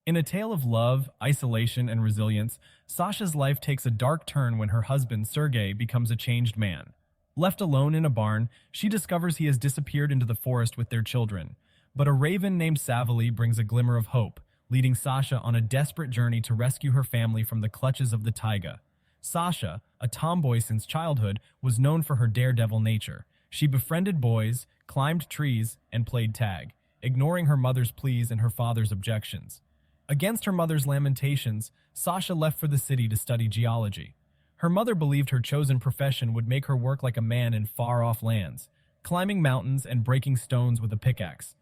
In a tale of love, isolation, and resilience, Sasha's life takes a dark turn when her husband, Sergey, becomes a changed man. Left alone in a barn, she discovers he has disappeared into the forest with their children. But a raven named Saveliy brings a glimmer of hope, leading Sasha on a desperate journey to rescue her family from the clutches of the taiga. Sasha, a tomboy since childhood, was known for her daredevil nature. She befriended boys, climbed trees, and played tag, ignoring her mother's pleas and her father's objections. Against her mother's lamentations, Sasha left for the city to study geology. Her mother believed her chosen profession would make her work like a man in far-off lands, climbing mountains and breaking stones with a pickaxe.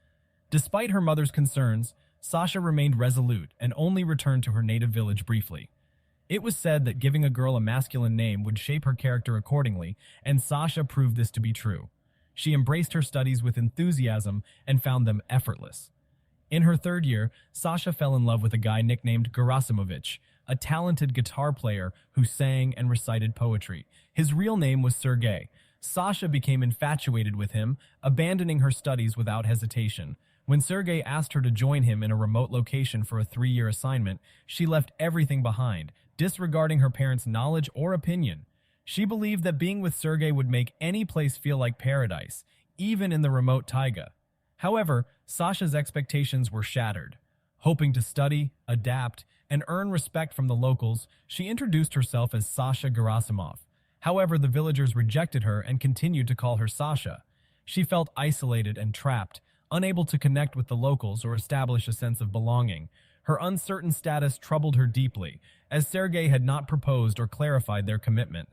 Despite her mother's concerns, Sasha remained resolute and only returned to her native village briefly. It was said that giving a girl a masculine name would shape her character accordingly, and Sasha proved this to be true. She embraced her studies with enthusiasm and found them effortless. In her third year, Sasha fell in love with a guy nicknamed Gerasimovich, a talented guitar player who sang and recited poetry. His real name was Sergey. Sasha became infatuated with him, abandoning her studies without hesitation. When Sergey asked her to join him in a remote location for a 3-year assignment, she left everything behind, disregarding her parents' knowledge or opinion. She believed that being with Sergey would make any place feel like paradise, even in the remote taiga. However, Sasha's expectations were shattered. Hoping to study, adapt, and earn respect from the locals, she introduced herself as Sasha Gerasimov. However, the villagers rejected her and continued to call her Sasha. She felt isolated and trapped, unable to connect with the locals or establish a sense of belonging. Her uncertain status troubled her deeply, as Sergey had not proposed or clarified their commitment.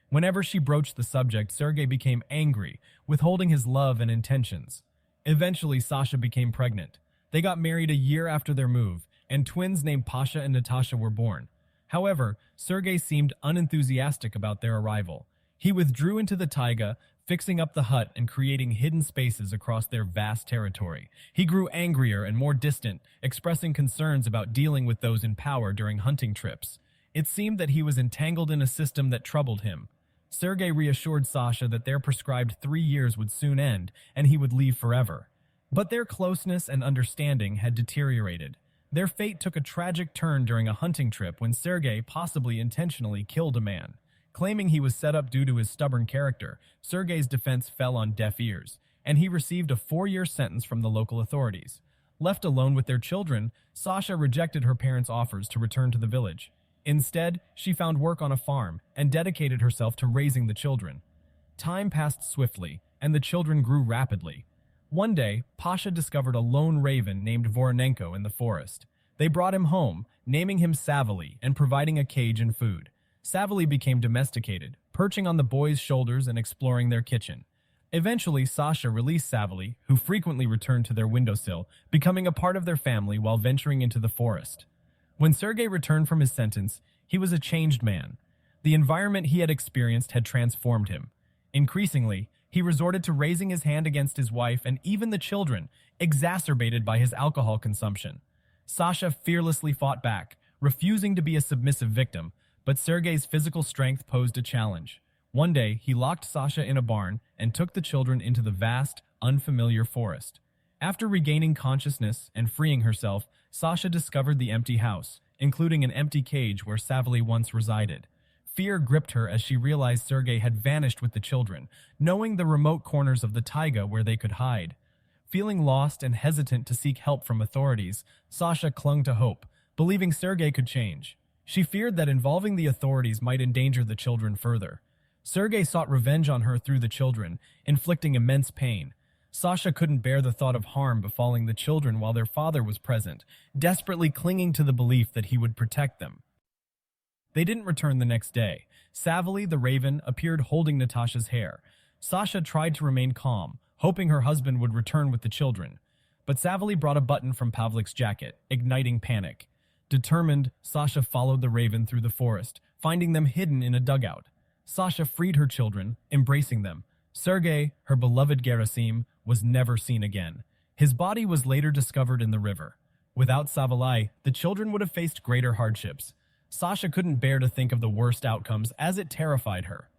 Whenever she broached the subject, Sergey became angry, withholding his love and intentions. Eventually, Sasha became pregnant. They got married a year after their move, and twins named Pasha and Natasha were born. However, Sergey seemed unenthusiastic about their arrival. He withdrew into the taiga, fixing up the hut and creating hidden spaces across their vast territory. He grew angrier and more distant, expressing concerns about dealing with those in power during hunting trips. It seemed that he was entangled in a system that troubled him. Sergey reassured Sasha that their prescribed 3 years would soon end and he would leave forever. But their closeness and understanding had deteriorated. Their fate took a tragic turn during a hunting trip when Sergey possibly intentionally killed a man. Claiming he was set up due to his stubborn character, Sergey's defense fell on deaf ears, and he received a 4-year sentence from the local authorities. Left alone with their children, Sasha rejected her parents' offers to return to the village. Instead, she found work on a farm and dedicated herself to raising the children. Time passed swiftly, and the children grew rapidly. One day, Pasha discovered a lone raven named Voronenko in the forest. They brought him home, naming him Saveliy and providing a cage and food. Saveliy became domesticated, perching on the boys' shoulders and exploring their kitchen. Eventually, Sasha released Saveliy, who frequently returned to their windowsill, becoming a part of their family while venturing into the forest. When Sergey returned from his sentence, he was a changed man. The environment he had experienced had transformed him. Increasingly, he resorted to raising his hand against his wife and even the children, exacerbated by his alcohol consumption. Sasha fearlessly fought back, refusing to be a submissive victim, but Sergey's physical strength posed a challenge. One day, he locked Sasha in a barn and took the children into the vast, unfamiliar forest. After regaining consciousness and freeing herself, Sasha discovered the empty house, including an empty cage where Saveliy once resided. Fear gripped her as she realized Sergey had vanished with the children, knowing the remote corners of the taiga where they could hide. Feeling lost and hesitant to seek help from authorities, Sasha clung to hope, believing Sergey could change. She feared that involving the authorities might endanger the children further. Sergey sought revenge on her through the children, inflicting immense pain. Sasha couldn't bear the thought of harm befalling the children while their father was present, desperately clinging to the belief that he would protect them. They didn't return the next day. Saveliy, the raven, appeared holding Natasha's hair. Sasha tried to remain calm, hoping her husband would return with the children. But Saveliy brought a button from Pavlik's jacket, igniting panic. Determined, Sasha followed the raven through the forest, finding them hidden in a dugout. Sasha freed her children, embracing them. Sergey, her beloved Gerasim, was never seen again. His body was later discovered in the river. Without Saveliy, the children would have faced greater hardships. Sasha couldn't bear to think of the worst outcomes as it terrified her.